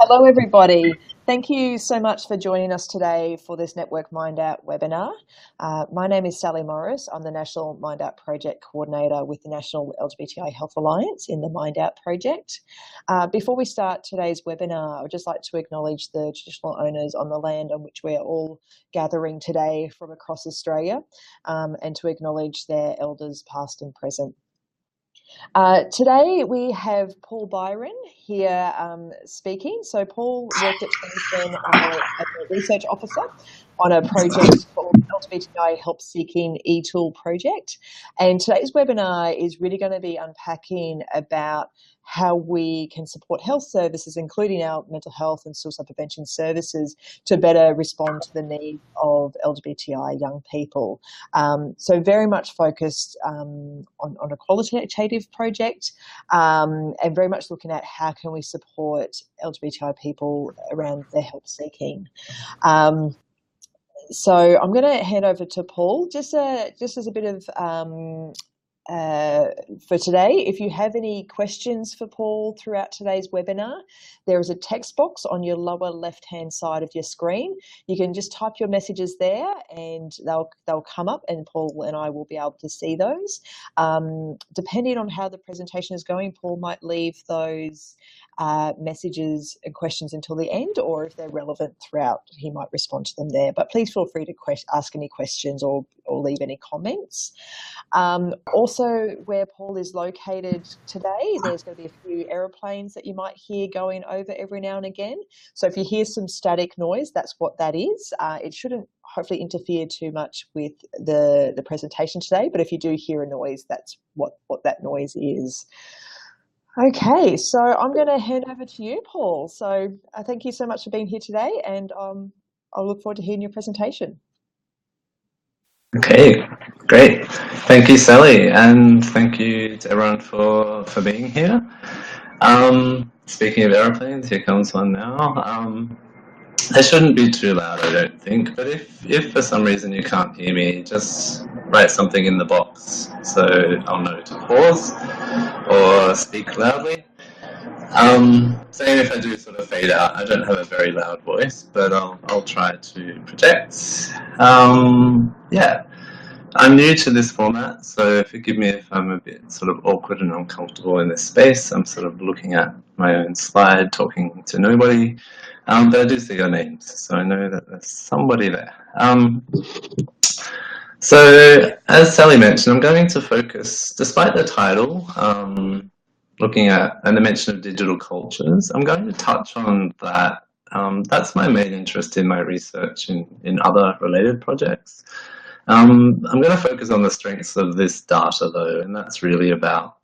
Hello, everybody. Thank you so much for joining us today for this Network Mind Out webinar. My name is Sally Morris. I'm the National Mind Out Project Coordinator with the National LGBTI Health Alliance in the Mind Out Project. Before we start today's webinar, I would just like to acknowledge the traditional owners on the land on which we are all gathering today from across Australia, and to acknowledge their elders past and present. Today we have Paul Byron here speaking. So Paul worked at Queensland as a research officer on a project called LGBTI Help Seeking e-Tool project. And today's webinar is really going to be unpacking about how we can support health services, including our mental health and suicide prevention services, to better respond to the needs of LGBTI young people. So very much focused on a qualitative project, and very much looking at how can we support LGBTI people around their help seeking. So I'm going to hand over to Paul just as a bit of for today. If you have any questions for Paul throughout today's webinar, there is a text box on your lower left-hand side of your screen. You can just type your messages there and they'll come up, and Paul and I will be able to see those. Depending on how the presentation is going, Paul might leave those messages and questions until the end, or if they're relevant throughout, he might respond to them there. But please feel free to ask any questions or leave any comments. Also, where Paul is located today, there's going to be a few aeroplanes that you might hear going over every now and again. So if you hear some static noise, that's what that is. It shouldn't hopefully interfere too much with the presentation today, but if you do hear a noise, that's what that noise is. Okay, so I'm going to hand over to you, Paul. So thank you so much for being here today, and I'll look forward to hearing your presentation. Okay, great. Thank you, Sally, and thank you to everyone for being here. Speaking of aeroplanes, here comes one now. They shouldn't be too loud, I don't think, but if for some reason you can't hear me, just write something in the box so I'll know to pause or speak loudly. Same if I do sort of fade out. I don't have a very loud voice, but I'll try to project. Yeah, I'm new to this format, so forgive me if I'm a bit sort of awkward and uncomfortable in this space. I'm sort of looking at my own slide, talking to nobody, but I do see your names, so I know that there's somebody there. So as Sally mentioned, I'm going to focus, despite the title, looking at and the mention of digital cultures, I'm going to touch on that. That's my main interest in my research in other related projects. I'm going to focus on the strengths of this data, though, and that's really about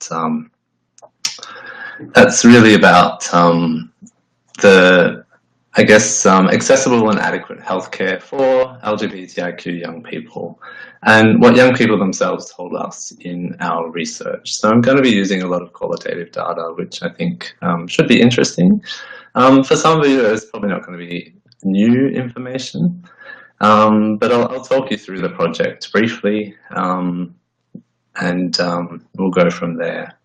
the, I guess, accessible and adequate healthcare for LGBTIQ young people, and what young people themselves told us in our research. So I'm going to be using a lot of qualitative data, which I think should be interesting. For some of you, it's probably not going to be new information, but I'll talk you through the project briefly, and we'll go from there.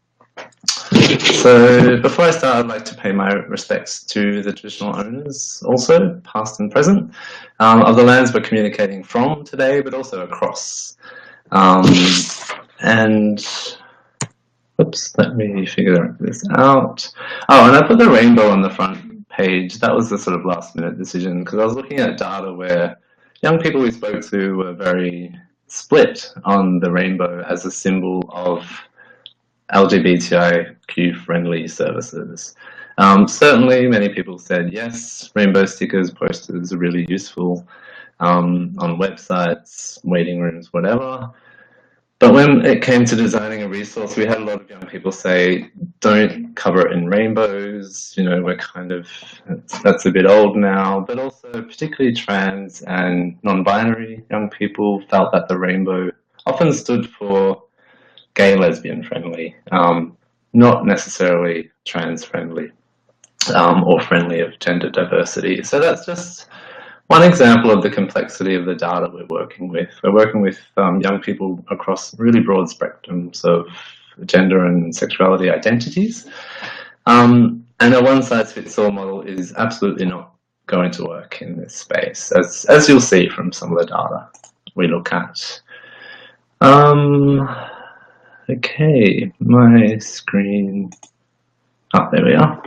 So before I start, I'd like to pay my respects to the traditional owners, also past and present, of the lands we're communicating from today, but also across. And oops, let me figure this out. Oh, and I put the rainbow on the front page. That was the sort of last minute decision, because I was looking at data where young people we spoke to were very split on the rainbow as a symbol of LGBTIQ-friendly services. Certainly, many people said yes, rainbow stickers, posters are really useful on websites, waiting rooms, whatever. But when it came to designing a resource, we had a lot of young people say, don't cover it in rainbows, you know, we're kind of, that's a bit old now. But also, particularly trans and non-binary young people felt that the rainbow often stood for gay, lesbian friendly, not necessarily trans friendly, or friendly of gender diversity. So that's just one example of the complexity of the data we're working with. We're working with young people across really broad spectrums of gender and sexuality identities. And And a one-size-fits-all model is absolutely not going to work in this space, as you'll see from some of the data we look at. Okay, my screen. Oh, there we are.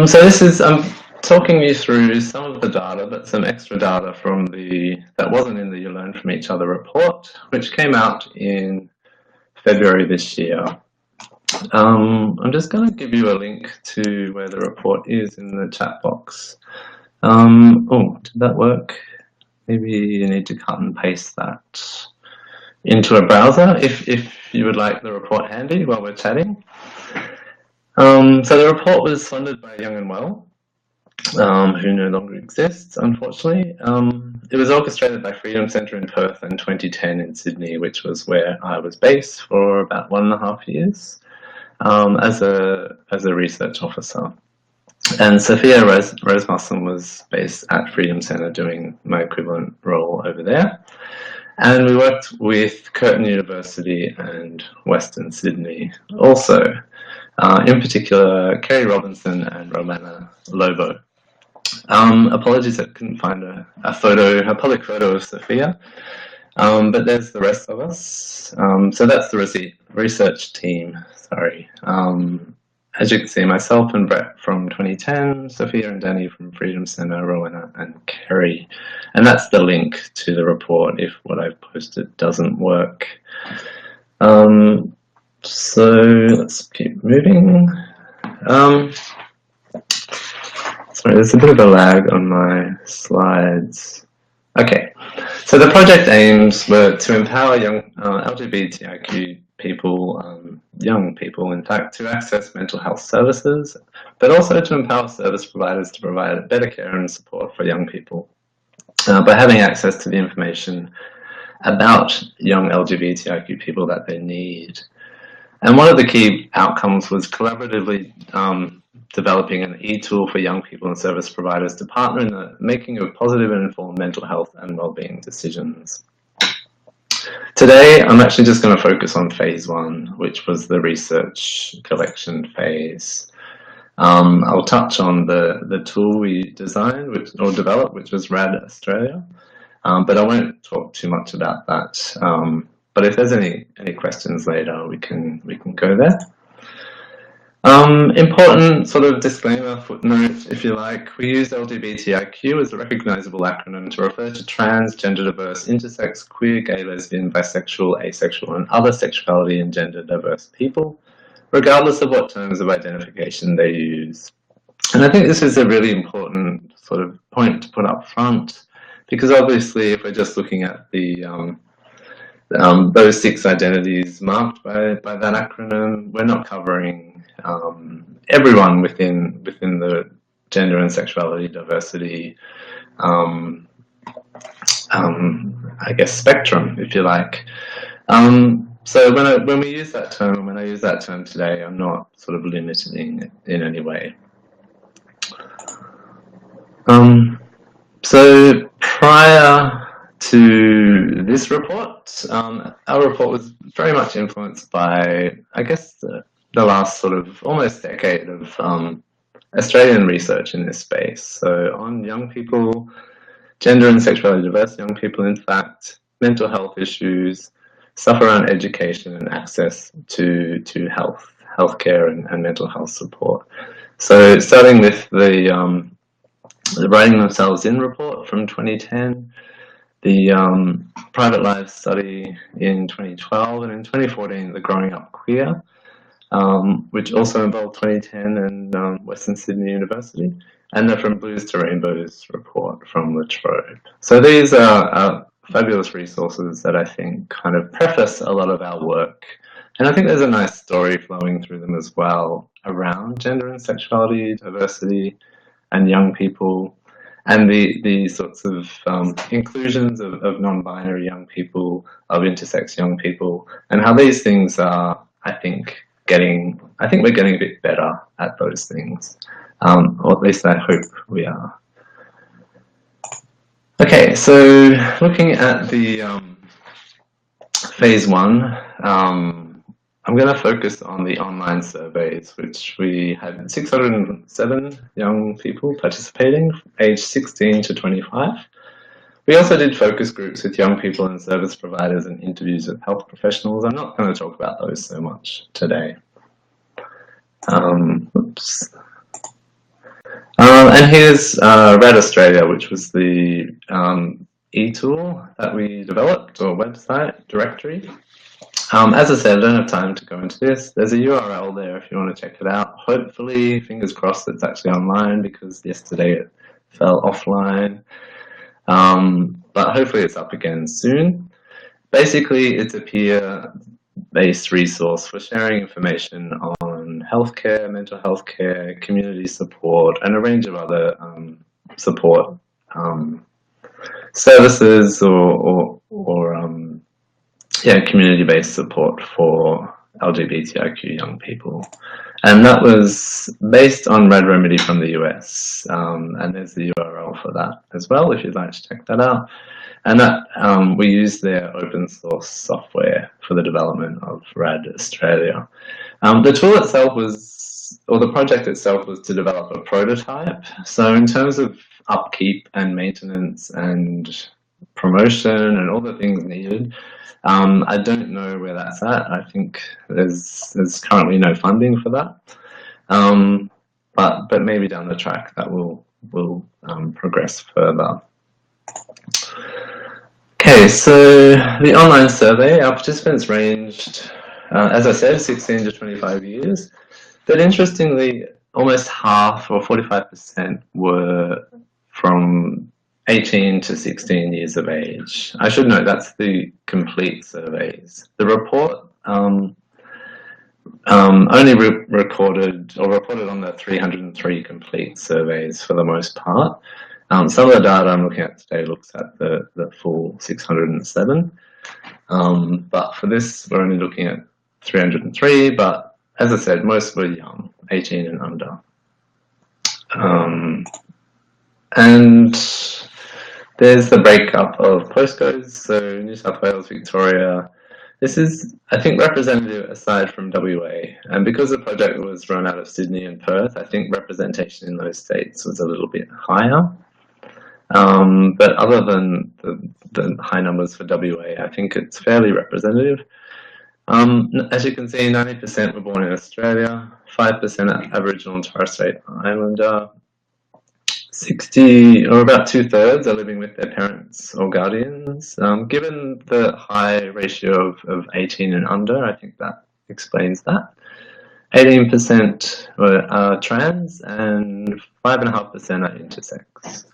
So this is, I'm talking you through some of the data, but some extra data from that wasn't in the You Learn From Each Other report, which came out in February this year. I'm just going to give you a link to where the report is in the chat box. Oh, did that work? Maybe you need to cut and paste that into a browser if you would like the report handy while we're chatting. So the report was funded by Young and Well, who no longer exists, unfortunately. It was orchestrated by Freedom Centre in Perth and 2010 in Sydney, which was where I was based for about 1.5 years as a research officer. And Sophia Rosemusson was based at Freedom Centre doing my equivalent role over there. And we worked with Curtin University and Western Sydney also. In particular, Kerry Robinson and Romana Lobo. Apologies I couldn't find a public photo of Sophia, but there's the rest of us. So that's the research team, sorry. As you can see, myself and Brett from 2010, Sophia and Danny from Freedom Centre, Rowena and Kerry. And that's the link to the report if what I've posted doesn't work. So let's keep moving. Sorry, there's a bit of a lag on my slides. Okay, so the project aims were to empower young LGBTIQ people, young people in fact, to access mental health services, but also to empower service providers to provide better care and support for young people by having access to the information about young LGBTIQ people that they need. And one of the key outcomes was collaboratively developing an e-tool for young people and service providers to partner in the making of positive and informed mental health and wellbeing decisions. Today, I'm actually just going to focus on phase 1, which was the research collection phase. I'll touch on the tool we designed or developed, which was RAD Australia, but I won't talk too much about that. But if there's any questions later, we can go there. Important sort of disclaimer, footnote, if you like. We use LGBTIQ as a recognisable acronym to refer to trans, gender diverse, intersex, queer, gay, lesbian, bisexual, asexual, and other sexuality and gender diverse people, regardless of what terms of identification they use. And I think this is a really important sort of point to put up front, because obviously if we're just looking at those 6 identities marked by that acronym, we're not covering everyone within the gender and sexuality diversity, I guess, spectrum, if you like. So when we use that term, when I use that term today, I'm not sort of limiting it in any way. So prior to this report, our report was very much influenced by, I guess, the last sort of almost decade of Australian research in this space. So on young people, gender and sexuality diverse young people, in fact, mental health issues, stuff around education and access to healthcare and mental health support. So starting with the Writing Themselves In report from 2010, the Private Lives study in 2012, and in 2014, the Growing Up Queer, which also involved 2010 and Western Sydney University, and the From Blues to Rainbows report from La Trobe. So these are fabulous resources that I think kind of preface a lot of our work. And I think there's a nice story flowing through them as well around gender and sexuality, diversity, and young people, and the sorts of inclusions of non-binary young people, of intersex young people, and how these things are, I think we're getting a bit better at those things, or at least I hope we are. Okay, so looking at the phase 1, I'm going to focus on the online surveys, which we had 607 young people participating, aged 16 to 25. We also did focus groups with young people and service providers and interviews with health professionals. I'm not going to talk about those so much today. Oops. And here's RAD Australia, which was the e-tool that we developed, or website directory. As I said, I don't have time to go into this. There's a URL there if you want to check it out. Hopefully, fingers crossed, it's actually online, because yesterday it fell offline. But hopefully it's up again soon. Basically, it's a peer-based resource for sharing information on healthcare, mental health care, community support, and a range of other support services or community-based support for LGBTIQ young people. And that was based on Red Remedy from the US. And there's the URL for that as well, if you'd like to check that out. And that we use their open source software for the development of RAD Australia. The tool itself was, or the project itself was to develop a prototype. So in terms of upkeep and maintenance and promotion and all the things needed, I don't know where that's at. I think there's currently no funding for that. But maybe down the track that will progress further. Okay, so the online survey, our participants ranged, as I said, 16 to 25 years. But interestingly, almost half, or 45%, were from 18 to 16 years of age. I should note that's the complete surveys. The report only reported on the 303 complete surveys for the most part. Some of the data I'm looking at today looks at the full 607. But for this, we're only looking at 303, but as I said, most were young, 18 and under. And there's the breakup of postcodes, so New South Wales, Victoria. This is, I think, representative aside from WA. And because the project was run out of Sydney and Perth, I think representation in those states was a little bit higher. But other than the high numbers for WA, I think it's fairly representative. As you can see, 90% were born in Australia, 5% Aboriginal and Torres Strait Islander, 60, or about 2/3, are living with their parents or guardians. Given the high ratio of 18 and under, I think that explains that. 18% are trans and 5.5% are intersex.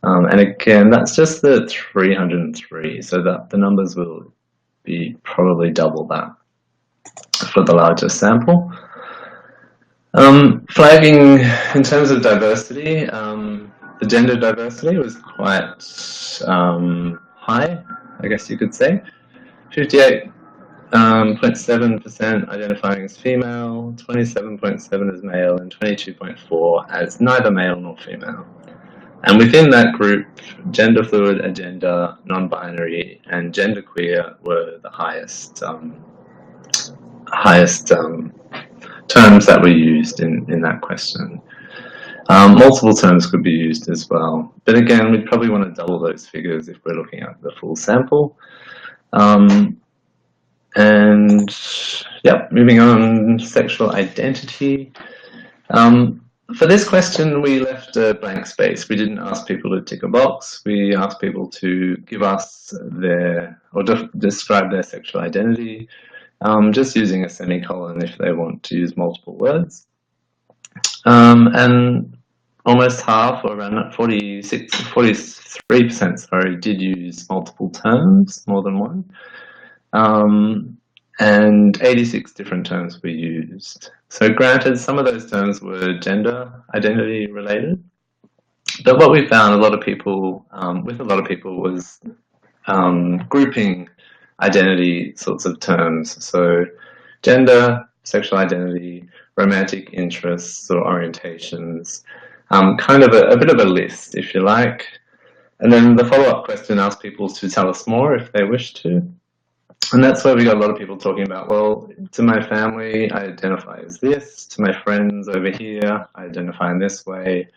And again, that's just the 303, so that the numbers will be probably double that for the larger sample. Flagging in terms of diversity, the gender diversity was quite high, I guess you could say. 58.7% identifying as female, 27.7% as male, and 22.4% as neither male nor female. And within that group, gender fluid, agender, non-binary, and genderqueer were the highest terms that were used in that question. Multiple terms could be used as well. But again, we'd probably want to double those figures if we're looking at the full sample. And yeah, moving on, sexual identity. For this question, we left a blank space. We didn't ask people to tick a box. We asked people to give us describe their sexual identity, just using a semicolon if they want to use multiple words. And almost half, or around 43%, sorry, did use multiple terms, more than one. And 86 different terms were used. So granted, some of those terms were gender identity related, but what we found with a lot of people was grouping identity sorts of terms. So gender, sexual identity, romantic interests or orientations, kind of a bit of a list, if you like. And then the follow-up question asked people to tell us more if they wish to. And that's where we got a lot of people talking about, well, to my family, I identify as this. To my friends over here, I identify in this way.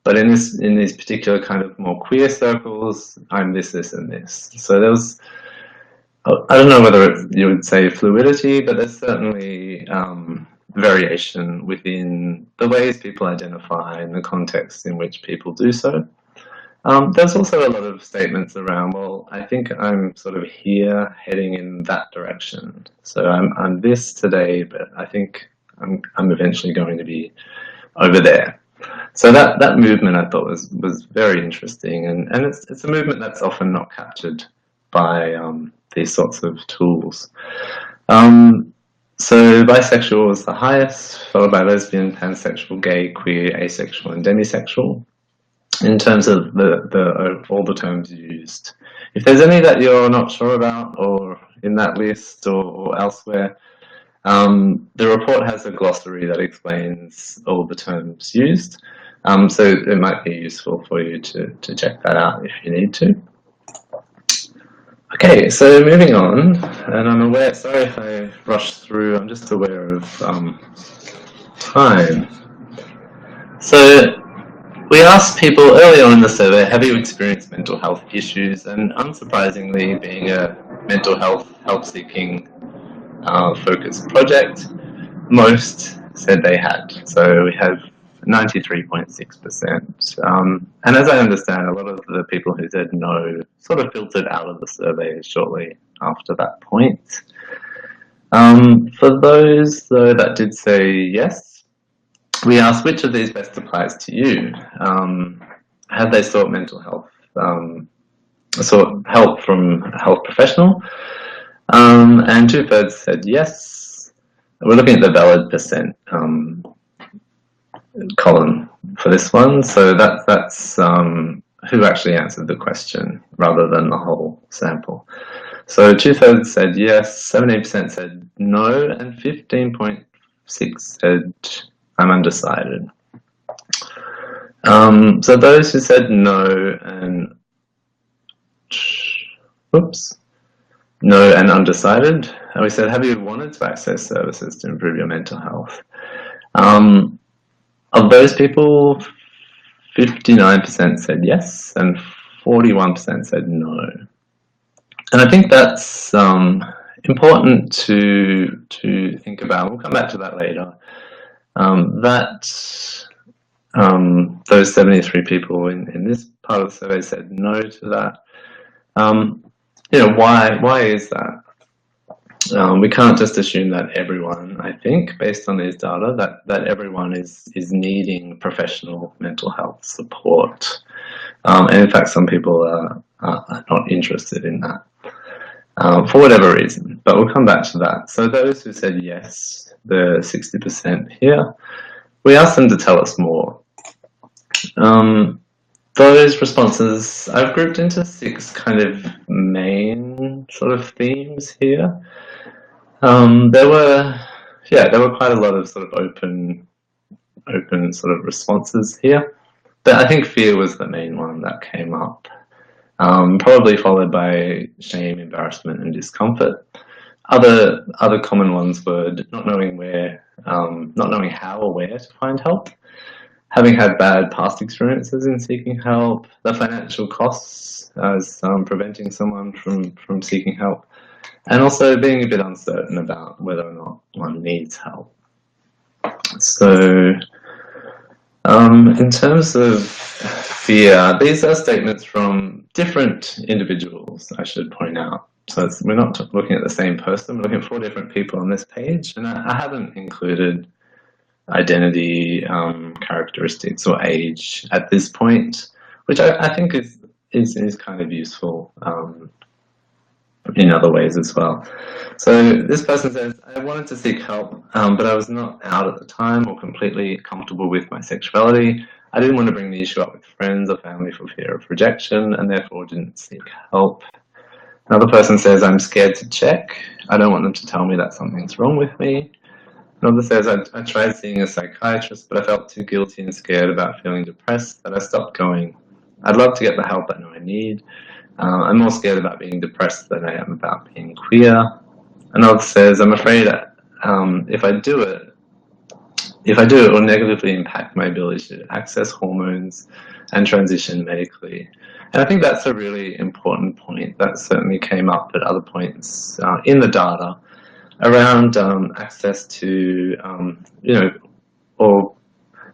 But in these particular kind of more queer circles, I'm this, this, and this. So there was, I don't know whether you would say fluidity, but there's certainly variation within the ways people identify and the context in which people do so. There's also a lot of statements around, well, I think I'm sort of here heading in that direction. So I'm this today, but I think I'm eventually going to be over there. So that movement I thought was very interesting, and it's a movement that's often not captured by these sorts of tools. So bisexual was the highest, followed by lesbian, pansexual, gay, queer, asexual, and demisexual. In terms of all the terms used, if there's any that you're not sure about, or in that list or elsewhere, the report has a glossary that explains all the terms used. So it might be useful for you to check that out if you need to. Okay, so moving on, and I'm aware, sorry if I rushed through, I'm just aware of time. So we asked people early on in the survey, have you experienced mental health issues? And unsurprisingly, being a mental health help-seeking focused project, most said they had. So we have 93.6%. And as I understand, a lot of the people who said no sort of filtered out of the survey shortly after that point. For those, though, that did say yes, we asked which of these best applies to you. Had they sought mental health, sought help from a health professional? And 2/3 said yes. We're looking at the valid percent column for this one, so that's who actually answered the question rather than the whole sample. So 2/3 said yes, 17% said no, and 15.6% said I'm undecided. So those who said no and no and undecided, and we said, have you wanted to access services to improve your mental health? Of those people, 59% said yes and 41% said no. And I think that's important to think about. We'll come back to that later. Those 73 people in this part of the survey said no to that. Why is that? We can't just assume that everyone, I think, based on these data, that everyone is needing professional mental health support. And in fact, some people are not interested in that for whatever reason, but we'll come back to that. So those who said yes, the 60% here, we asked them to tell us more. Those responses I've grouped into 6 kind of main sort of themes here. There were quite a lot of sort of open sort of responses here, but I think fear was the main one that came up, probably followed by shame, embarrassment, and discomfort. Other common ones were not knowing how or where to find help, having had bad past experiences in seeking help, the financial costs as preventing someone from seeking help, and also being a bit uncertain about whether or not one needs help. So in terms of fear, these are statements from different individuals, I should point out. So we're not looking at the same person, we're looking at 4 different people on this page, and I haven't included identity, characteristics, or age at this point, which I think is kind of useful in other ways as well. So this person says, I wanted to seek help, but I was not out at the time or completely comfortable with my sexuality. I didn't want to bring the issue up with friends or family for fear of rejection, and therefore didn't seek help. Another person says, I'm scared to check. I don't want them to tell me that something's wrong with me. Another says, I tried seeing a psychiatrist, but I felt too guilty and scared about feeling depressed that I stopped going. I'd love to get the help I know I need, I'm more scared about being depressed than I am about being queer. Another says, I'm afraid that if I do it, it will negatively impact my ability to access hormones and transition medically. And I think that's a really important point that certainly came up at other points in the data around access to, or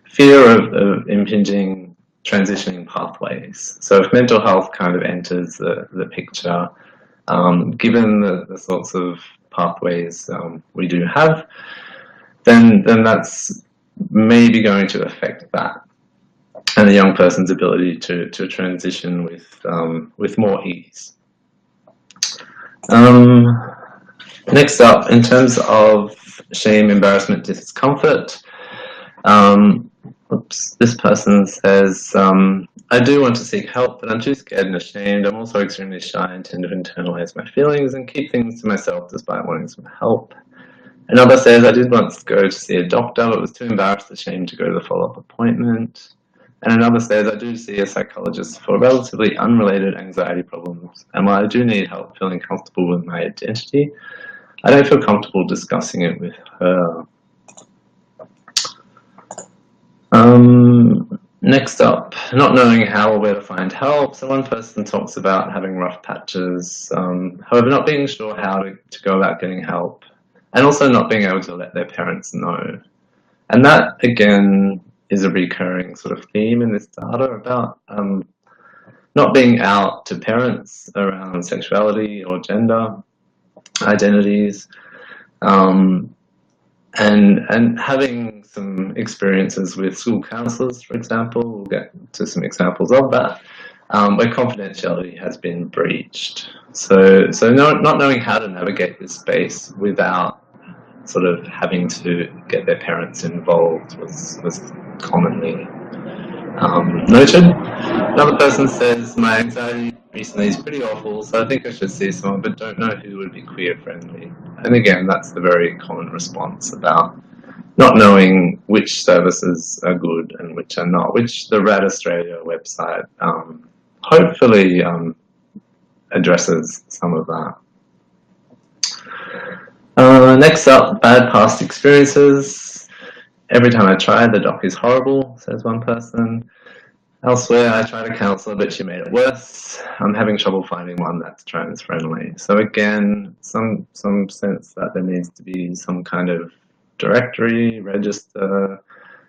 fear of impinging transitioning pathways. So if mental health kind of enters the picture, given the sorts of pathways we do have, then that's maybe going to affect that and the young person's ability to transition with more ease. Next up, in terms of shame, embarrassment, discomfort, this person says, I do want to seek help, but I'm too scared and ashamed. I'm also extremely shy and tend to internalize my feelings and keep things to myself despite wanting some help. Another says, I did once go to see a doctor, but was too embarrassed and ashamed to go to the follow-up appointment. And another says, I do see a psychologist for relatively unrelated anxiety problems, and while I do need help feeling comfortable with my identity, I don't feel comfortable discussing it with her. Next up, not knowing how or where to find help. So one person talks about having rough patches, however, not being sure how to go about getting help, and also not being able to let their parents know. And that, again, is a recurring sort of theme in this data about not being out to parents around sexuality or gender identities, and having some experiences with school counsellors, for example. We'll get to some examples of that, where confidentiality has been breached. So not knowing how to navigate this space without sort of having to get their parents involved was commonly noted. Another person says, my anxiety recently is pretty awful, so I think I should see someone, but don't know who would be queer friendly. And again, that's the very common response about not knowing which services are good and which are not, which the RAD Australia website hopefully addresses some of that. Next up, bad past experiences. Every time I try, the doc is horrible, says one person. Elsewhere, I tried a counsellor, but she made it worse. I'm having trouble finding one that's trans-friendly. So again, some sense that there needs to be some kind of directory, register,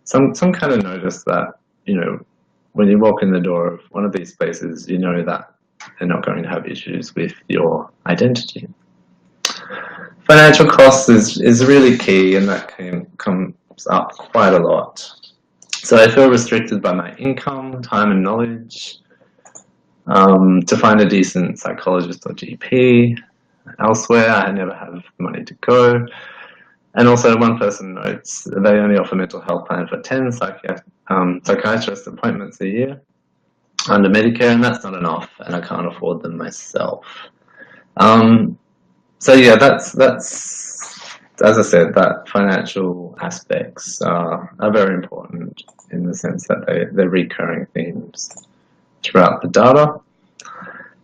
some kind of notice that, when you walk in the door of one of these places, you know that they're not going to have issues with your identity. Financial costs is really key, and that comes up quite a lot. So I feel restricted by my income, time and knowledge to find a decent psychologist or GP. Elsewhere, I never have the money to go. And also one person notes they only offer mental health plan for 10 psychiatrist appointments a year under Medicare, and that's not enough, and I can't afford them myself. So yeah, that's as I said, that financial aspects are very important in the sense that they're recurring themes throughout the data.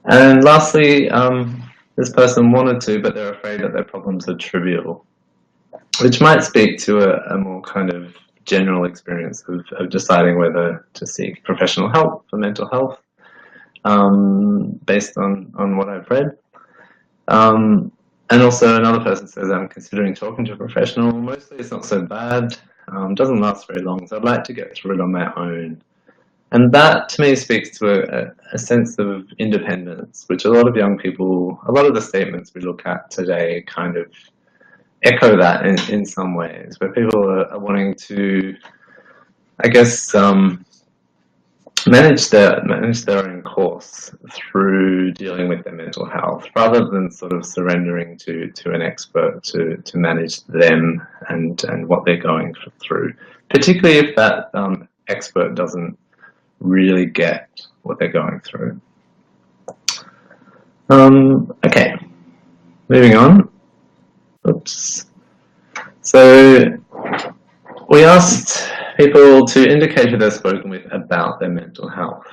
And lastly, this person wanted to, but they're afraid that their problems are trivial, which might speak to a more kind of general experience of deciding whether to seek professional help for mental health, based on what I've read. And also another person says, I'm considering talking to a professional. Mostly it's not so bad, doesn't last very long, so I'd like to get through it on my own. And that to me speaks to a sense of independence, which a lot of young people, a lot of the statements we look at today kind of echo that in some ways, where people are wanting to, I guess, manage their own course through dealing with their mental health, rather than sort of surrendering to an expert to manage them and what they're going through, particularly if that expert doesn't really get what they're going through. Okay, moving on. Oops. So we asked people to indicate who they've spoken with about their mental health.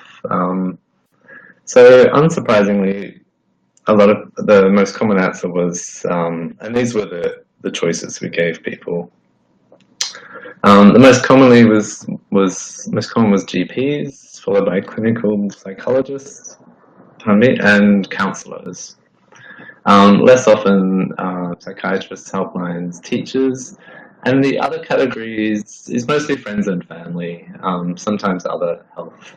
So unsurprisingly, a lot of the most common answer was, and these were the choices we gave people. The most common was GPs, followed by clinical psychologists, and counsellors. Less often psychiatrists, helplines, teachers, and the other categories is mostly friends and family, sometimes other health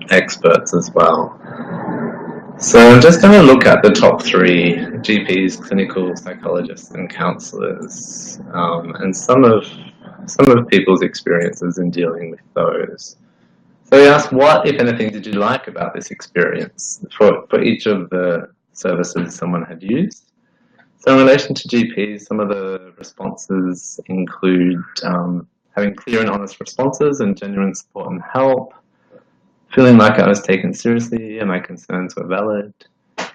experts as well. So I'm just going to look at the top three: GPs, clinical psychologists, and counsellors, and some of people's experiences in dealing with those. So we asked, what, if anything, did you like about this experience for each of the services someone had used? So in relation to GPs, some of the responses include having clear and honest responses and genuine support and help, feeling like I was taken seriously and my concerns were valid.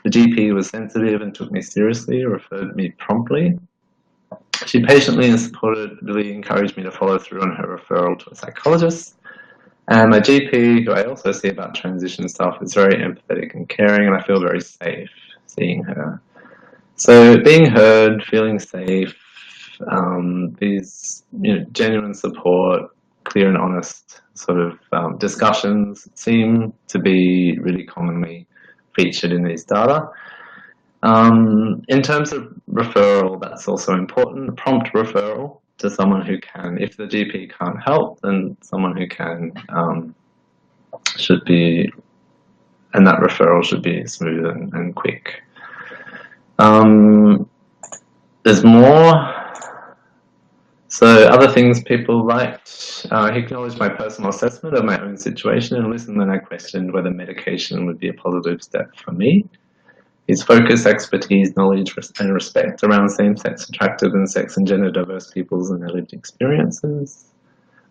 The GP was sensitive and took me seriously, referred me promptly. She patiently and supportively encouraged me to follow through on her referral to a psychologist. And my GP, who I also see about transition stuff, is very empathetic and caring, and I feel very safe seeing her. So being heard, feeling safe, these genuine support, clear and honest sort of discussions seem to be really commonly featured in these data. In terms of referral, that's also important. Prompt referral to someone who can. If the GP can't help, then someone who can should be, and that referral should be smooth and quick. There's more. So other things people liked, he acknowledged my personal assessment of my own situation and listened when I questioned whether medication would be a positive step for me. His focus, expertise, knowledge, and respect around same-sex attracted and sex and gender diverse peoples and their lived experiences.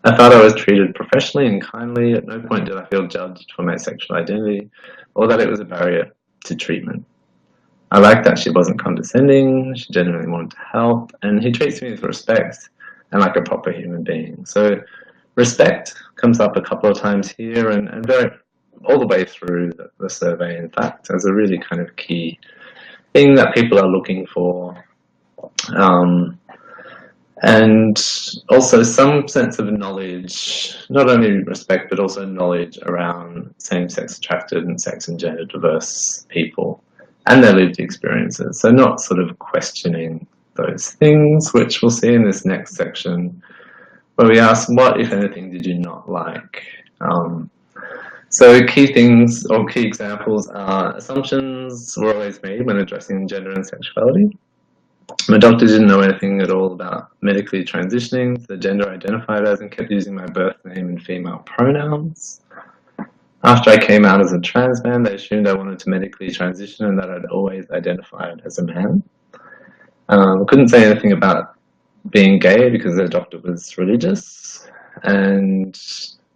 I felt I was treated professionally and kindly. At no point did I feel judged for my sexual identity or that it was a barrier to treatment. I liked that she wasn't condescending, she genuinely wanted to help, and he treats me with respect and like a proper human being. So respect comes up a couple of times here and very all the way through the survey, in fact, as a really kind of key thing that people are looking for. And also some sense of knowledge, not only respect, but also knowledge around same-sex attracted and sex and gender diverse people and their lived experiences. So not sort of questioning those things, which we'll see in this next section, where we ask, what, if anything, did you not like? So key things or key examples are assumptions were always made when addressing gender and sexuality. My doctor didn't know anything at all about medically transitioning to the gender I identified as and kept using my birth name and female pronouns. After I came out as a trans man, they assumed I wanted to medically transition and that I'd always identified as a man. I couldn't say anything about being gay because the doctor was religious, and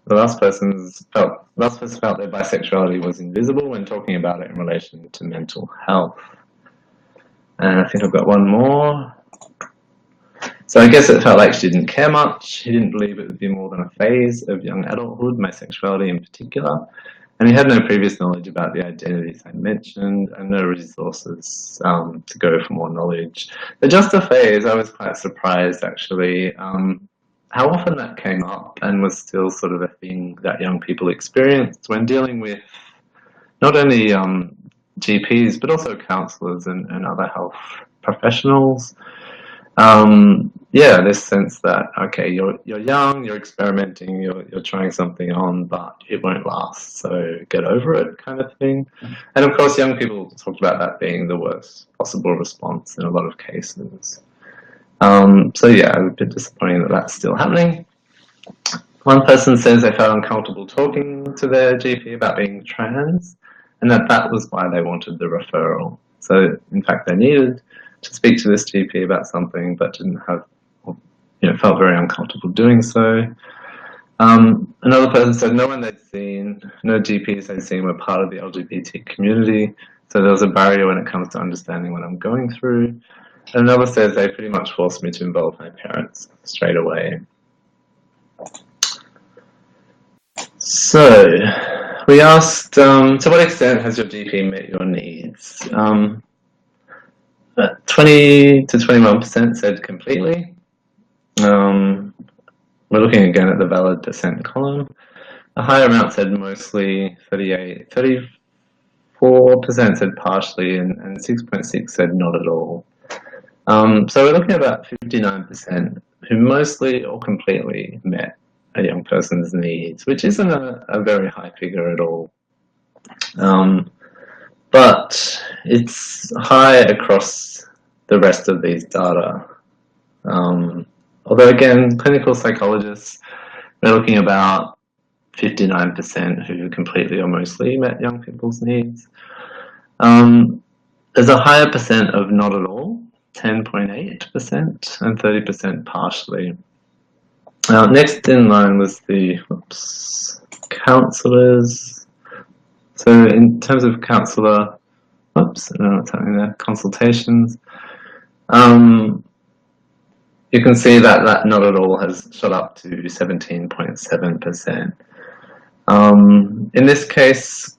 the last person felt their bisexuality was invisible when talking about it in relation to mental health. And I think I've got one more. So I guess it felt like she didn't care much. He didn't believe it would be more than a phase of young adulthood, my sexuality in particular. And he had no previous knowledge about the identities I mentioned and no resources to go for more knowledge. But just a phase, I was quite surprised actually how often that came up and was still sort of a thing that young people experienced when dealing with not only GPs, but also counsellors and other health professionals. Yeah, this sense that, okay, you're young, you're experimenting, you're trying something on, but it won't last, so get over it kind of thing. And of course, young people talked about that being the worst possible response in a lot of cases. So yeah, a bit disappointing that that's still happening. One person says they felt uncomfortable talking to their GP about being trans, and that was why they wanted the referral. So in fact, they needed to speak to this GP about something, but didn't have, felt very uncomfortable doing so. Another person said no GPs they'd seen were part of the LGBT community, so there was a barrier when it comes to understanding what I'm going through. And another says they pretty much forced me to involve my parents straight away. So We asked, to what extent has your GP met your needs? 20 to 21% said completely. We're looking again at the valid percent column. A higher amount said mostly, 34% said partially, and 6.6 said not at all. So we're looking at about 59% who mostly or completely met a young person's needs, which isn't a very high figure at all. But it's high across the rest of these data. Although again, clinical psychologists, they're looking about 59% who completely or mostly met young people's needs. There's a higher percent of not at all, 10.8%, and 30% partially. Next in line was the counsellors. So in terms of counsellor, I don't know what's happening there, consultations, you can see that that not at all has shot up to 17.7%. In this case,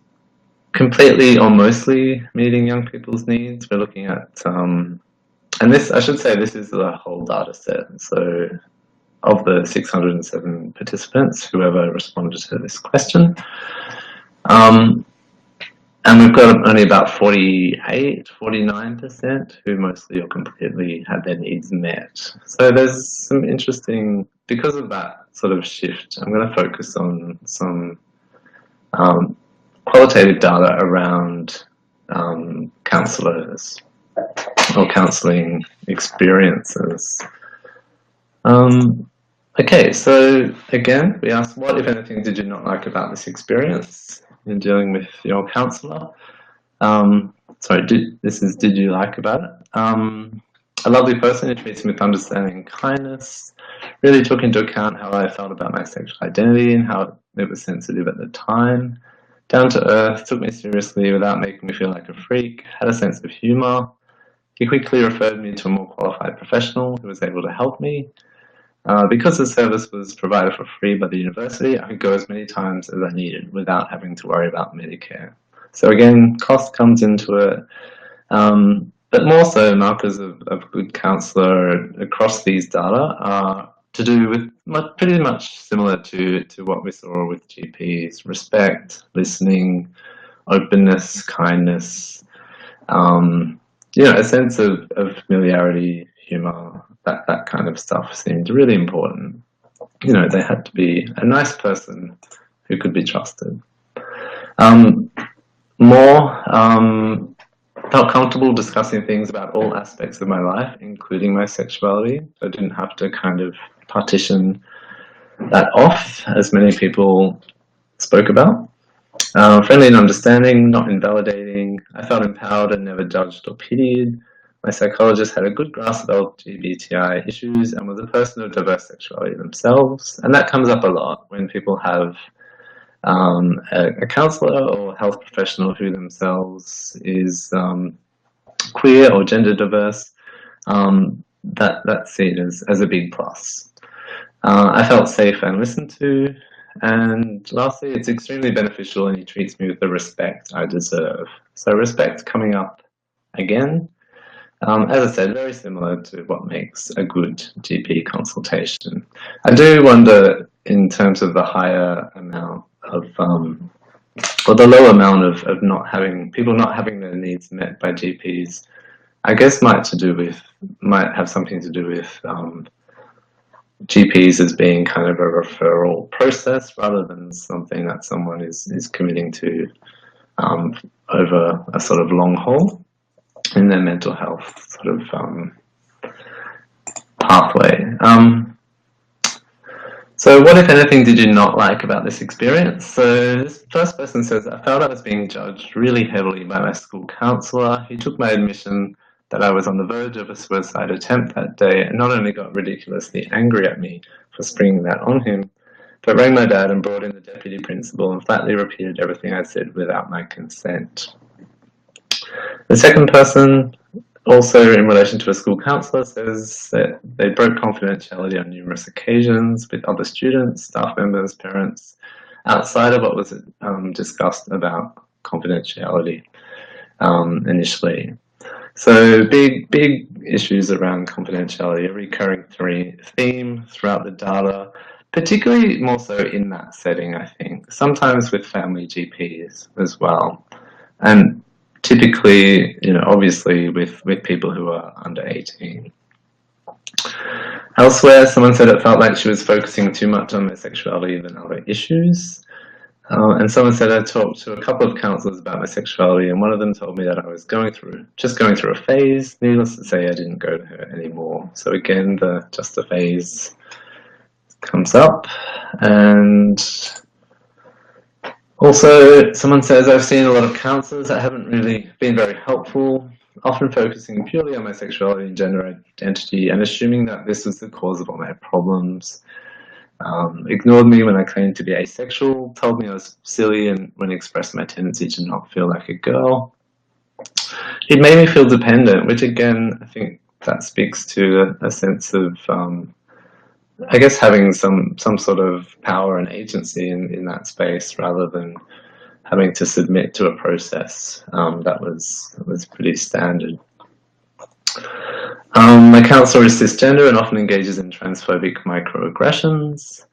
completely or mostly meeting young people's needs, we're looking at, and this, I should say, this is the whole data set. So of the 607 participants, whoever responded to this question, and we've got only about 49% who mostly or completely had their needs met. So there's some interesting, because of that sort of shift, I'm going to focus on some qualitative data around counsellors or counselling experiences. Okay, so again, we asked, what, if anything, did you not like about this experience in dealing with your counsellor? Did you like about it? A lovely person who treats me with understanding and kindness, really took into account how I felt about my sexual identity and how it was sensitive at the time. Down to earth, took me seriously without making me feel like a freak, had a sense of humour. He quickly referred me to a more qualified professional who was able to help me. Because the service was provided for free by the university, I could go as many times as I needed without having to worry about Medicare. So again, cost comes into it, but more so markers of good counsellor across these data are to do with pretty much similar to what we saw with GPs: respect, listening, openness, kindness, a sense of familiarity, humour. That kind of stuff seemed really important. They had to be a nice person who could be trusted. Felt comfortable discussing things about all aspects of my life, including my sexuality. I didn't have to kind of partition that off, as many people spoke about. Friendly and understanding, not invalidating. I felt empowered and never judged or pitied. My psychologist had a good grasp of LGBTI issues and was a person of diverse sexuality themselves. And that comes up a lot when people have a counsellor or health professional who themselves is queer or gender diverse. That's seen as a big plus. I felt safe and listened to. And lastly, it's extremely beneficial and he treats me with the respect I deserve. So respect coming up again. As I said, very similar to what makes a good GP consultation. I do wonder, in terms of the higher amount of, or the low amount of people not having their needs met by GPs, I guess might have something to do with GPs as being kind of a referral process rather than something that someone is committing to over a sort of long haul in their mental health sort of pathway. So what, if anything, did you not like about this experience? So this first person says, I felt I was being judged really heavily by my school counsellor. He took my admission that I was on the verge of a suicide attempt that day and not only got ridiculously angry at me for springing that on him, but rang my dad and brought in the deputy principal and flatly repeated everything I said without my consent. The second person, also in relation to a school counsellor, says that they broke confidentiality on numerous occasions with other students, staff members, parents, outside of what was discussed about confidentiality initially. So big issues around confidentiality, a recurring theme throughout the data, particularly more so in that setting, I think, sometimes with family GPs as well. And typically, obviously with people who are under 18. Elsewhere, someone said it felt like she was focusing too much on their sexuality than other issues. And someone said I talked to a couple of counsellors about my sexuality, and one of them told me that I was just going through a phase. Needless to say, I didn't go to her anymore. So again, the just a phase comes up. And also, someone says, I've seen a lot of counsellors that haven't really been very helpful, often focusing purely on my sexuality and gender identity and assuming that this was the cause of all my problems. Ignored me when I claimed to be asexual, told me I was silly and when I expressed my tendency to not feel like a girl. It made me feel dependent, which again, I think that speaks to a sense of, I guess, having some sort of power and agency in that space rather than having to submit to a process that was pretty standard. My counsellor is cisgender and often engages in transphobic microaggressions.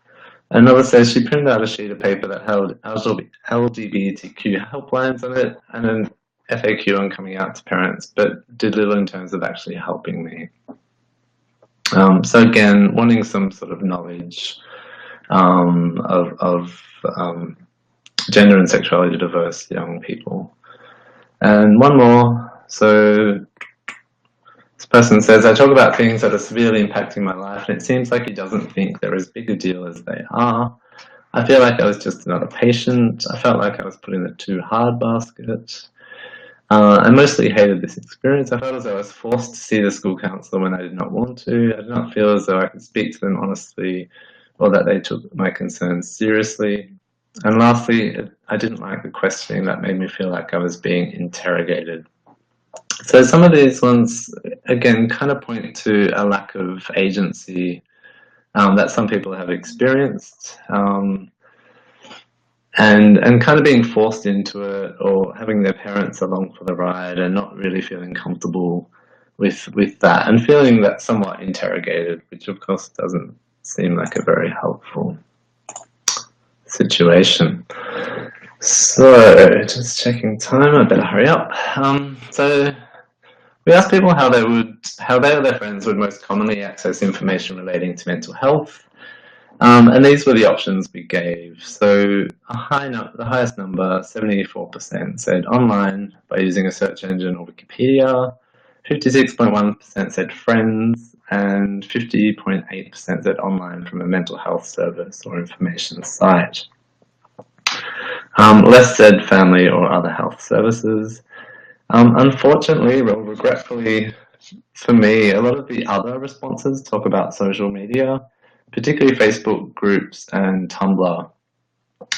Another says she printed out a sheet of paper that held LGBTQ helplines on it and an FAQ on coming out to parents, but did little in terms of actually helping me. So again, wanting some sort of knowledge of gender and sexuality diverse young people. And one more. So this person says, I talk about things that are severely impacting my life, and it seems like he doesn't think they're as big a deal as they are. I feel like I was just another patient. I felt like I was put in the too hard basket. I mostly hated this experience. I felt as though I was forced to see the school counsellor when I did not want to. I did not feel as though I could speak to them honestly or that they took my concerns seriously. And lastly, I didn't like the questioning that made me feel like I was being interrogated. So some of these ones, again, kind of point to a lack of agency that some people have experienced. And kind of being forced into it or having their parents along for the ride and not really feeling comfortable with that and feeling that somewhat interrogated, which of course doesn't seem like a very helpful situation. So just checking time, I better hurry up. So we asked people how they or their friends would most commonly access information relating to mental health. And these were the options we gave. So the highest number, 74%, said online by using a search engine or Wikipedia, 56.1% said friends, and 50.8% said online from a mental health service or information site. Less said family or other health services. Unfortunately, or regretfully for me, a lot of the other responses talk about social media, particularly Facebook groups and Tumblr.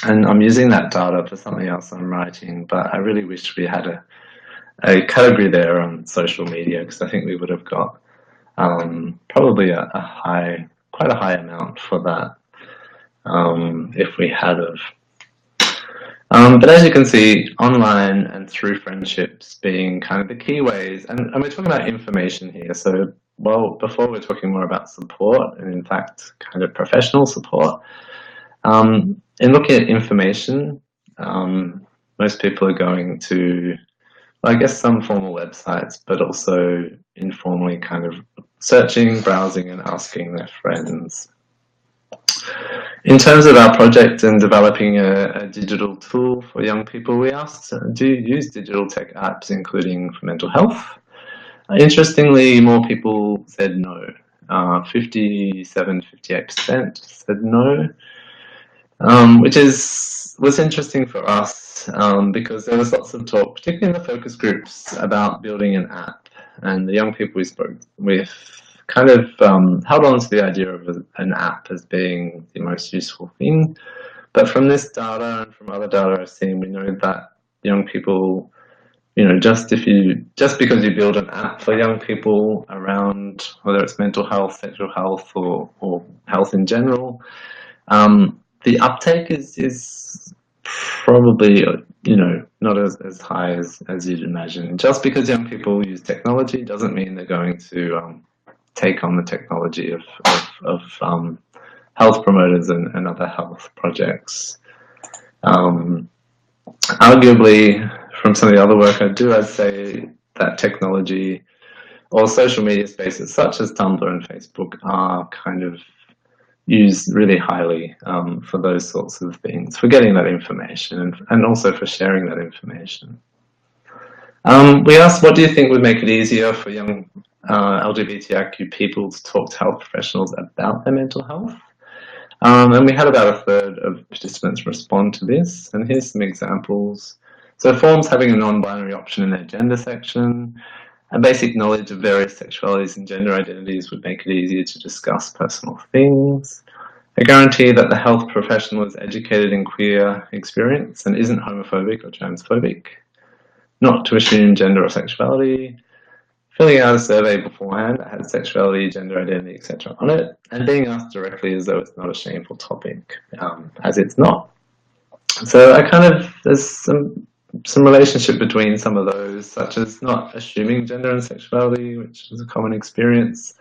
And I'm using that data for something else I'm writing, but I really wish we had a category there on social media, because I think we would have got probably quite a high amount for that if we had of. But as you can see, online and through friendships being kind of the key ways, and we're talking about information here, so before we're talking more about support, and in fact, kind of professional support. In looking at information, most people are going to, I guess, some formal websites, but also informally kind of searching, browsing, and asking their friends. In terms of our project and developing a digital tool for young people, we asked, do you use digital tech apps, including for mental health? Interestingly, more people said no. 58% said no, which was interesting for us because there was lots of talk, particularly in the focus groups, about building an app. And the young people we spoke with kind of held on to the idea of an app as being the most useful thing. But from this data and from other data I've seen, we know that young people, just because you build an app for young people around whether it's mental health, sexual health, or health in general, the uptake is probably, not as high as you'd imagine. Just because young people use technology doesn't mean they're going to take on the technology of health promoters and other health projects. Arguably, from some of the other work I do, I'd say that technology or social media spaces such as Tumblr and Facebook are kind of used really highly for those sorts of things, for getting that information and also for sharing that information. We asked, what do you think would make it easier for young LGBTIQ people to talk to health professionals about their mental health? And we had about a third of participants respond to this, and here's some examples. So forms having a non-binary option in their gender section, a basic knowledge of various sexualities and gender identities would make it easier to discuss personal things. A guarantee that the health professional is educated in queer experience and isn't homophobic or transphobic. Not to assume gender or sexuality. Filling out a survey beforehand that had sexuality, gender identity, etc. on it, and being asked directly as though it's not a shameful topic, as it's not. So there's some relationship between some of those, such as not assuming gender and sexuality, which is a common experience.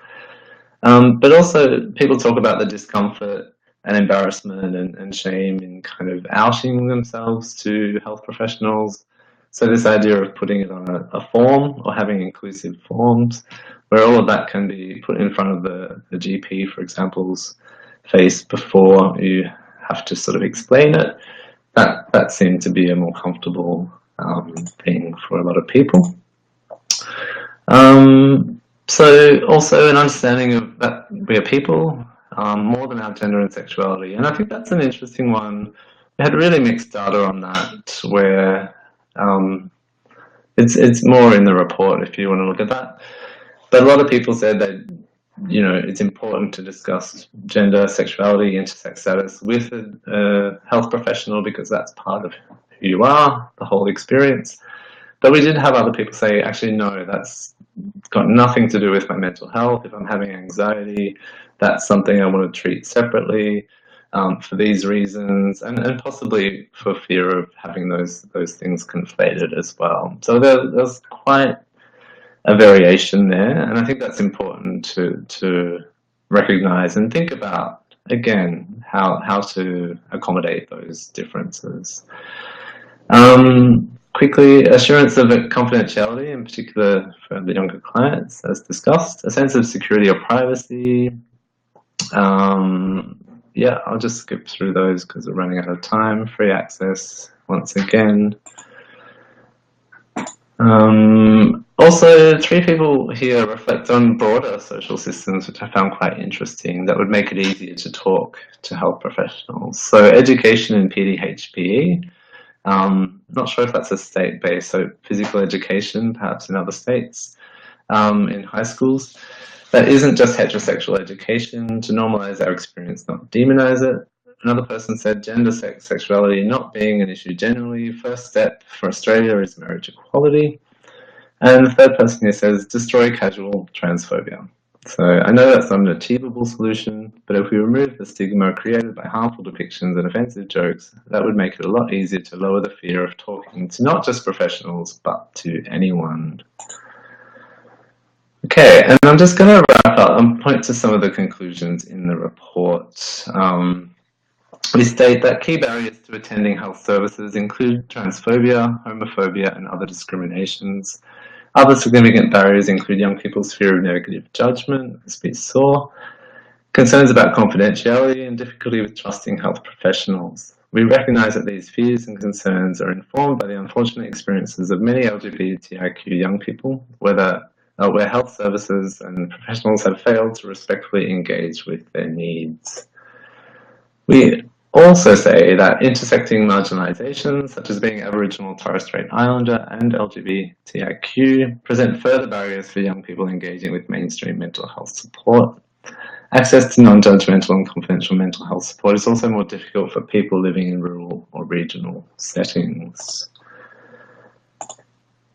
But also people talk about the discomfort and embarrassment and shame in kind of outing themselves to health professionals. So this idea of putting it on a form or having inclusive forms where all of that can be put in front of the GP, for example's face before you have to sort of explain it, that seemed to be a more comfortable thing for a lot of people. So also an understanding of that we are people, more than our gender and sexuality. And I think that's an interesting one. We had really mixed data on that, where it's more in the report if you want to look at that. But a lot of people said that, it's important to discuss gender, sexuality, intersex status with a health professional because that's part of who you are, the whole experience. But we did have other people say, actually, no, that's got nothing to do with my mental health. If I'm having anxiety, that's something I want to treat separately for these reasons, and possibly for fear of having those things conflated as well. So there's quite a variation there, and I think that's important to recognize and think about, again, how to accommodate those differences. Quickly, assurance of confidentiality, in particular for the younger clients, as discussed, a sense of security or privacy. Yeah, I'll just skip through those because we're running out of time. Free access, once again. Also, 3 people here reflect on broader social systems, which I found quite interesting, that would make it easier to talk to health professionals. So education in PDHPE, not sure if that's a state-based, so physical education, perhaps in other states, in high schools. That isn't just heterosexual education, to normalize our experience, not demonize it. Another person said gender, sex, sexuality not being an issue generally. First step for Australia is marriage equality. And the third person here says destroy casual transphobia. So I know that's not an achievable solution, but if we remove the stigma created by harmful depictions and offensive jokes, that would make it a lot easier to lower the fear of talking to not just professionals, but to anyone. Okay, and I'm just going to wrap up and point to some of the conclusions in the report. We state that key barriers to attending health services include transphobia, homophobia, and other discriminations. Other significant barriers include young people's fear of negative judgment, as we saw, concerns about confidentiality, and difficulty with trusting health professionals. We recognise that these fears and concerns are informed by the unfortunate experiences of many LGBTIQ young people, where health services and professionals have failed to respectfully engage with their needs. We also say that intersecting marginalisations, such as being Aboriginal, Torres Strait Islander and LGBTIQ, present further barriers for young people engaging with mainstream mental health support. Access to non-judgmental and confidential mental health support is also more difficult for people living in rural or regional settings.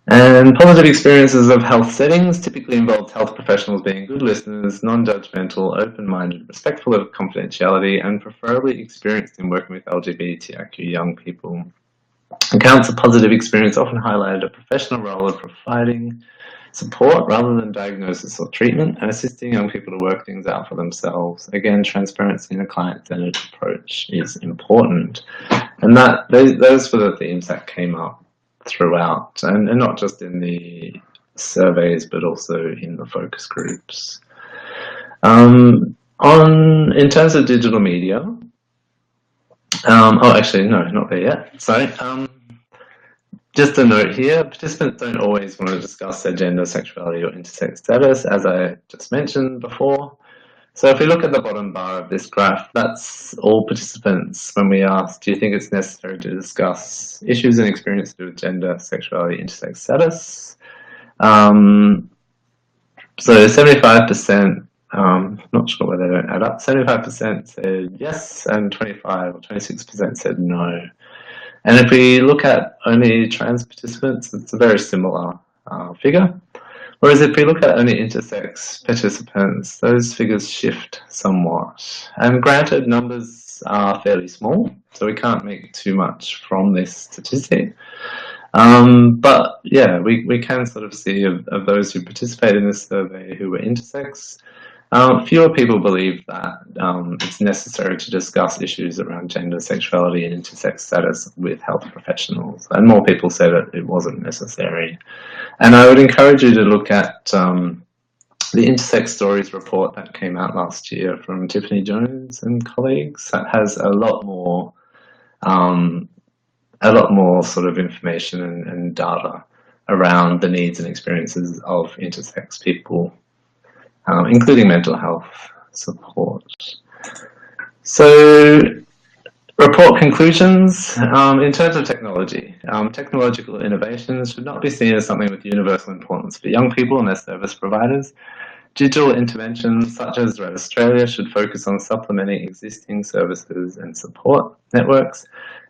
And positive experiences of health settings typically involve health professionals being good listeners, non-judgmental, open-minded, respectful of confidentiality, and preferably experienced in working with LGBTIQ young people. Accounts of positive experience often highlighted a professional role of providing support rather than diagnosis or treatment, and assisting young people to work things out for themselves. Again, transparency in a client-centered approach is important. And those were the themes that came up throughout, and not just in the surveys, but also in the focus groups. In terms of digital media, oh, actually, no, not there yet. Sorry. Just a note here, participants don't always want to discuss their gender, sexuality, or intersex status, as I just mentioned before. So if we look at the bottom bar of this graph, that's all participants when we ask, do you think it's necessary to discuss issues and experiences with gender, sexuality, intersex status? So 75%, not sure whether they don't add up, 75% said yes, and 25 or 26% said no. And if we look at only trans participants, it's a very similar figure. Whereas if we look at only intersex participants, those figures shift somewhat. And granted, numbers are fairly small, so we can't make too much from this statistic. But yeah, we can sort of see of those who participated in this survey who were intersex, fewer people believe that it's necessary to discuss issues around gender, sexuality, and intersex status with health professionals, and more people say that it wasn't necessary. And I would encourage you to look at the Intersex Stories report that came out last year from Tiffany Jones and colleagues. That has a lot more sort of information and data around the needs and experiences of intersex people, including mental health support. So, report conclusions. In terms of technology, technological innovations should not be seen as something with universal importance for young people and their service providers. Digital interventions such as Red Australia should focus on supplementing existing services and support networks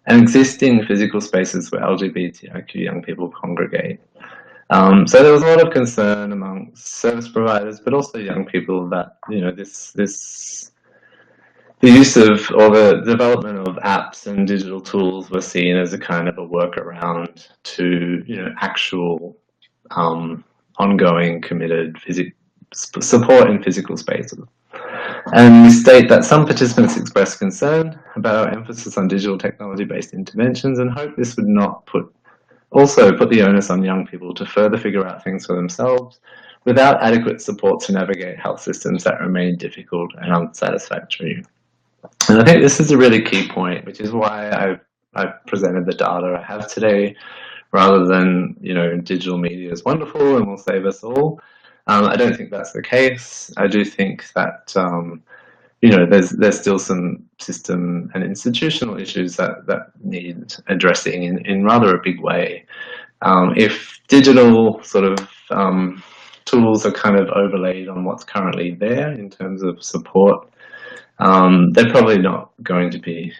and existing physical spaces where LGBTIQ young people congregate. So there was a lot of concern amongst service providers, but also young people that, you know, the use of, or the development of apps and digital tools were seen as a kind of a workaround to, you know, actual ongoing committed support in physical spaces. And we state that some participants expressed concern about our emphasis on digital technology-based interventions and hope this would not also put the onus on young people to further figure out things for themselves without adequate support to navigate health systems that remain difficult and unsatisfactory. And I think this is a really key point, which is why I've presented the data I have today, rather than, you know, digital media is wonderful and will save us all. I don't think that's the case. I do think that, you know, there's still some system and institutional issues that need addressing in rather a big way. If digital sort of tools are kind of overlaid on what's currently there in terms of support, they're probably not going to be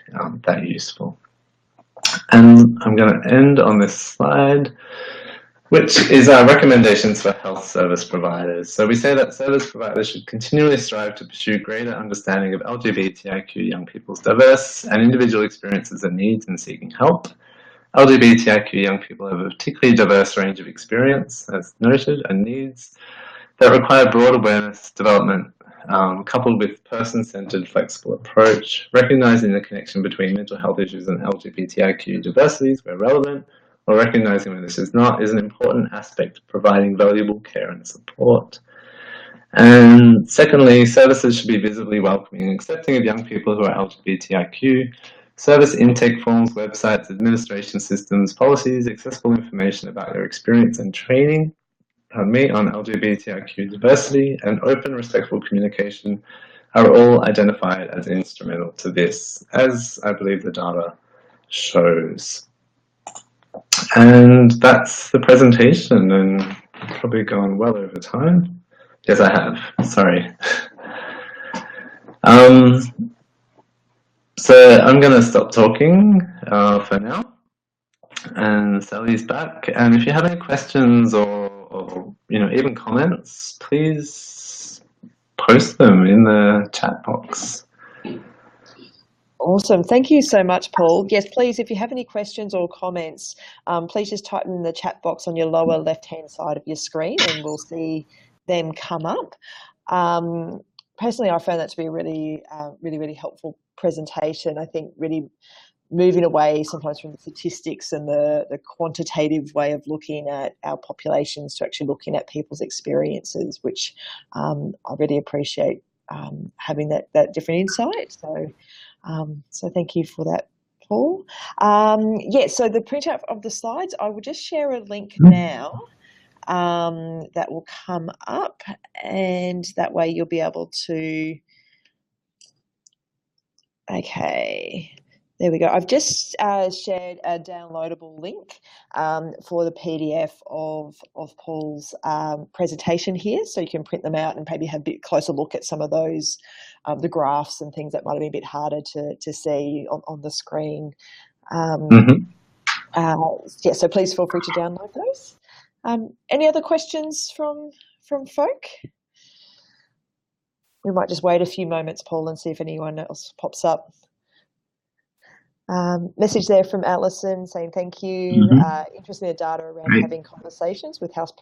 that useful. And I'm going to end on this slide, which is our recommendations for health service providers. So we say that service providers should continually strive to pursue greater understanding of LGBTIQ young people's diverse and individual experiences and needs in seeking help. LGBTIQ young people have a particularly diverse range of experience, as noted, and needs that require broad awareness development, coupled with person-centered flexible approach, recognizing the connection between mental health issues and LGBTIQ diversities where relevant, or recognizing when this is not, is an important aspect of providing valuable care and support. And secondly, services should be visibly welcoming and accepting of young people who are LGBTIQ. Service intake forms, websites, administration systems, policies, accessible information about their experience and training on LGBTIQ diversity, and open, respectful communication are all identified as instrumental to this, as I believe the data shows. And that's the presentation, and I've probably gone well over time. Yes, I have. Sorry. So I'm going to stop talking for now. And Sally's back. And if you have any questions or even comments, please post them in the chat box. Awesome. Thank you so much, Paul. Yes, please, if you have any questions or comments, please just type them in the chat box on your lower left-hand side of your screen and we'll see them come up. Personally, I found that to be a really, really helpful presentation. I think really moving away sometimes from the statistics and the quantitative way of looking at our populations to actually looking at people's experiences, which I really appreciate having that different insight. So thank you for that, Paul. So the printout of the slides, I will just share a link now that will come up, and that way you'll be able to, okay, there we go. I've just shared a downloadable link for the PDF of Paul's presentation here, so you can print them out and maybe have a bit closer look at some of those, the graphs and things that might have been a bit harder to see on the screen. So please feel free to download those. Any other questions from folk? We might just wait a few moments, Paul, and see if anyone else pops up. Message there from Alison saying thank you. Interested in the data around having conversations with health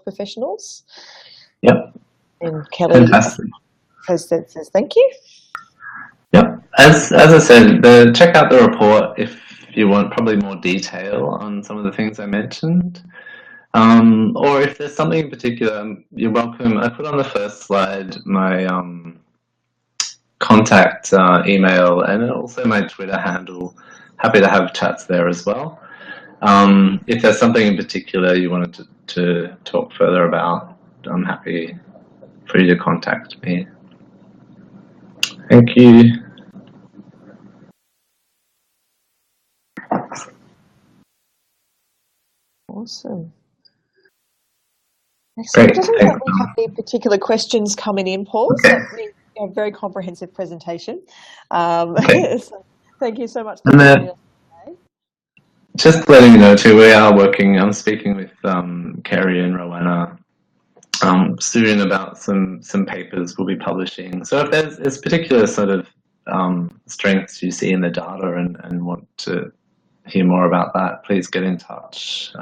professionals. Yep. And Kelly says thank you. Yep. As I said, check out the report if you want probably more detail on some of the things I mentioned. Or if there's something in particular, you're welcome. I put on the first slide my contact email and also my Twitter handle. Happy to have chats there as well. If there's something in particular you wanted to talk further about, I'm happy for you to contact me. Thank you. Awesome. Excellent. It doesn't look like we have any particular questions coming in, Paul. Okay. So a very comprehensive presentation. Okay. So thank you so much for joining us today. Just letting you know too, we are working. I'm speaking with Kerry and Rowena soon about some papers we'll be publishing. So if there's particular sort of strengths you see in the data and want to hear more about that, please get in touch.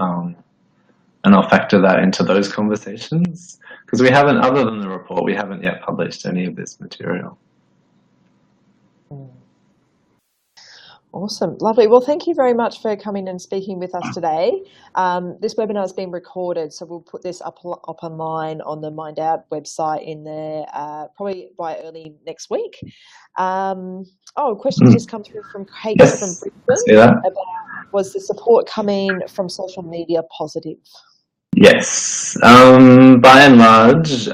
And I'll factor that into those conversations, because we haven't, other than the report, we haven't yet published any of this material. Awesome. Lovely. Well, thank you very much for coming and speaking with us today. This webinar has been recorded, so we'll put this up online on the Mind Out website in there probably by early next week. Questions just come through from Kate from Brisbane about, was the support coming from social media positive? Yes. By and large,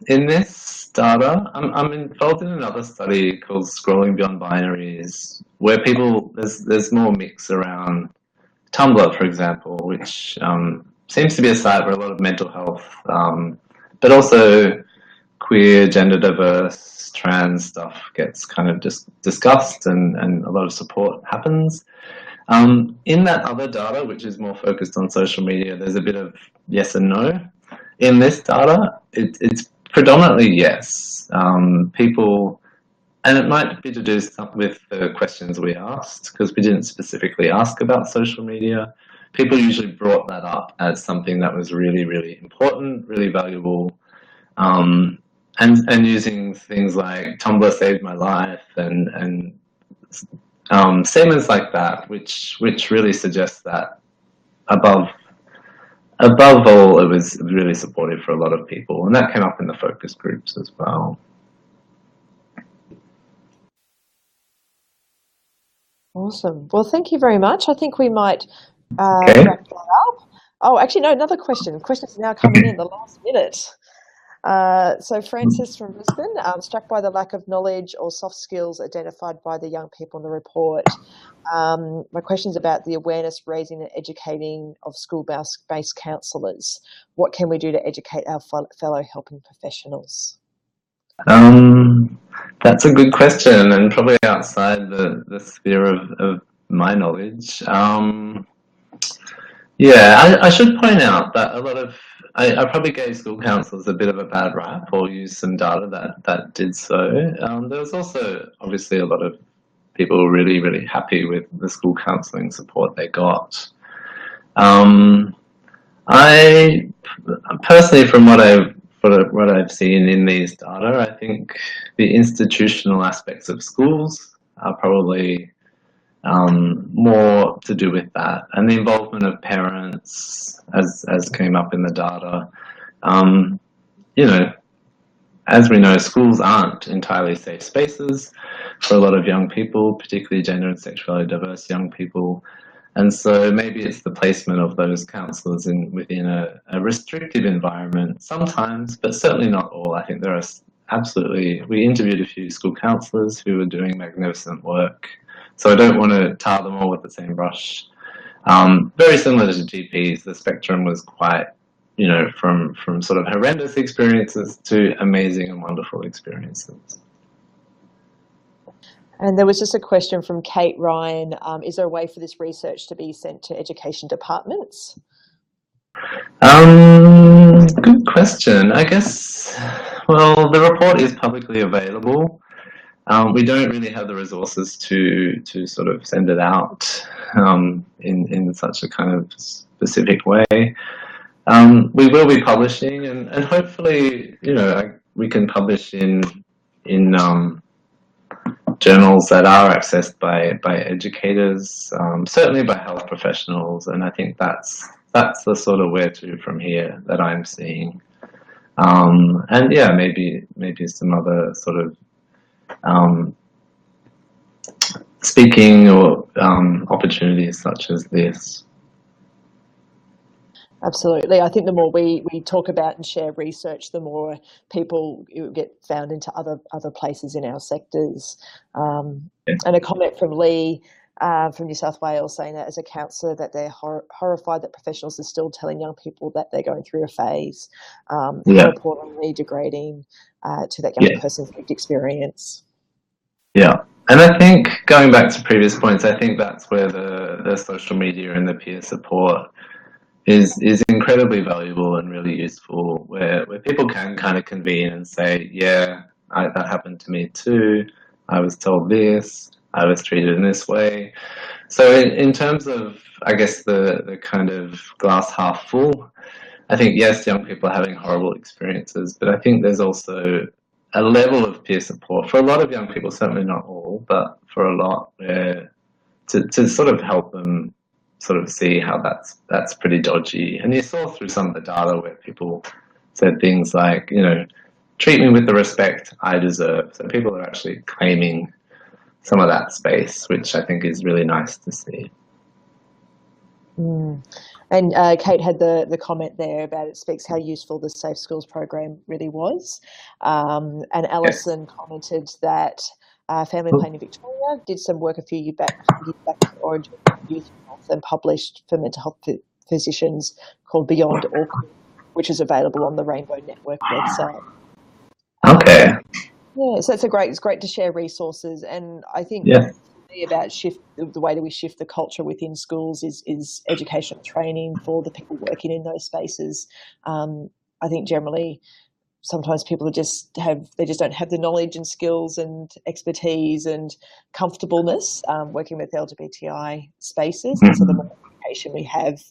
in this data, I'm involved in another study called Scrolling Beyond Binaries, where there's more mix around Tumblr, for example, which seems to be a site where a lot of mental health, but also queer, gender diverse, trans stuff gets kind of just discussed and a lot of support happens. In that other data, which is more focused on social media, there's a bit of yes and no. In this data, it's predominantly yes. People, and it might be to do with the questions we asked, because we didn't specifically ask about social media. People usually brought that up as something that was really, really important, really valuable, and using things like Tumblr saved my life and statements like that, which really suggests that above all, it was really supportive for a lot of people, and that came up in the focus groups as well. Awesome. Well, thank you very much. I think we might wrap that up. Oh, actually, no, another question. Questions are now coming in the last minute. So Francis from Brisbane, struck by the lack of knowledge or soft skills identified by the young people in the report. My question is about the awareness raising and educating of school-based counsellors. What can we do to educate our fellow helping professionals? That's a good question, and probably outside the sphere of my knowledge. Yeah, I should point out that a lot of I probably gave school counsellors a bit of a bad rap or used some data that did so. There was also obviously a lot of people really, really happy with the school counselling support they got. I personally, from what I've seen in these data, I think the institutional aspects of schools are probably more to do with that, and the involvement of parents, as came up in the data. Um, you know, as we know, schools aren't entirely safe spaces for a lot of young people, particularly gender and sexuality diverse young people. And so maybe it's the placement of those counsellors within a restrictive environment sometimes, but certainly not all. I think there are absolutely, we interviewed a few school counsellors who were doing magnificent work. So I don't want to tar them all with the same brush. Very similar to GPs, the spectrum was quite, from sort of horrendous experiences to amazing and wonderful experiences. And there was just a question from Kate Ryan. Is there a way for this research to be sent to education departments? Good question. I guess, well, the report is publicly available. We don't really have the resources to sort of send it out in such a kind of specific way. We will be publishing, and hopefully, we can publish in journals that are accessed by educators, certainly by health professionals, and I think that's the sort of where to from here that I'm seeing. And yeah, maybe some other sort of speaking or opportunities such as this. Absolutely. I think the more we talk about and share research, the more people get found into other places in our sectors. Yeah. And a comment from Lee from New South Wales saying that as a counsellor that they're horrified that professionals are still telling young people that they're going through a phase. How appallingly degrading to that young person's lived experience. Yeah. And I think going back to previous points, I think that's where the social media and the peer support is incredibly valuable and really useful, where people can kind of convene and say, yeah, that happened to me too. I was told this. I was treated in this way. So in terms of, I guess, the kind of glass half full, I think, yes, young people are having horrible experiences, but I think there's also a level of peer support for a lot of young people, certainly not all, but for a lot, where to sort of help them sort of see how that's pretty dodgy. And you saw through some of the data where people said things like, treat me with the respect I deserve. So people are actually claiming some of that space, which I think is really nice to see. And Kate had the comment there about it speaks how useful the Safe Schools program really was. And Alison commented that Family Planning Victoria did some work a few years back Origin Youth Health and published for mental health physicians called Beyond Awkward, which is available on the Rainbow Network website. Okay. Yeah, so it's great to share resources, and I think about the way that we shift the culture within schools is educational training for the people working in those spaces. I think generally sometimes people just don't have the knowledge and skills and expertise and comfortableness working with LGBTI spaces. And so the more education we have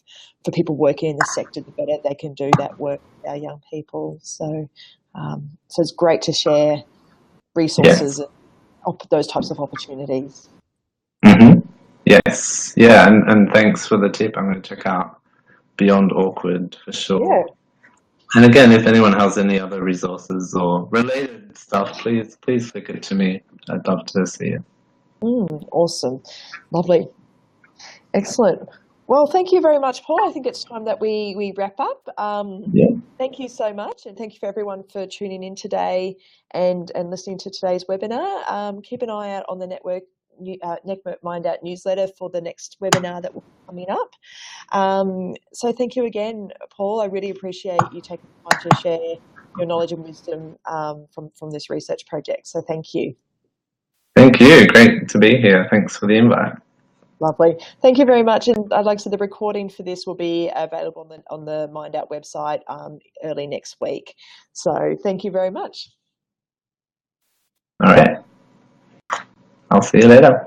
for people working in the sector, the better they can do that work with our young people. So it's great to share resources and those types of opportunities. Yes. Yeah, and thanks for the tip. I'm going to check out Beyond Awkward for sure. Yeah. And again, if anyone has any other resources or related stuff, please flick it to me. I'd love to see it. Awesome. Lovely. Excellent. Well, thank you very much, Paul. I think it's time that we wrap up. Thank you so much, and thank you for everyone for tuning in today and listening to today's webinar. Keep an eye out on the Network Mind Out newsletter for the next webinar that will be coming up. So thank you again, Paul. I really appreciate you taking the time to share your knowledge and wisdom from this research project. So thank you. Thank you. Great to be here. Thanks for the invite. Lovely. Thank you very much. And I'd like to say the recording for this will be available on the Mind Out website early next week. So thank you very much. All right. I'll see you later.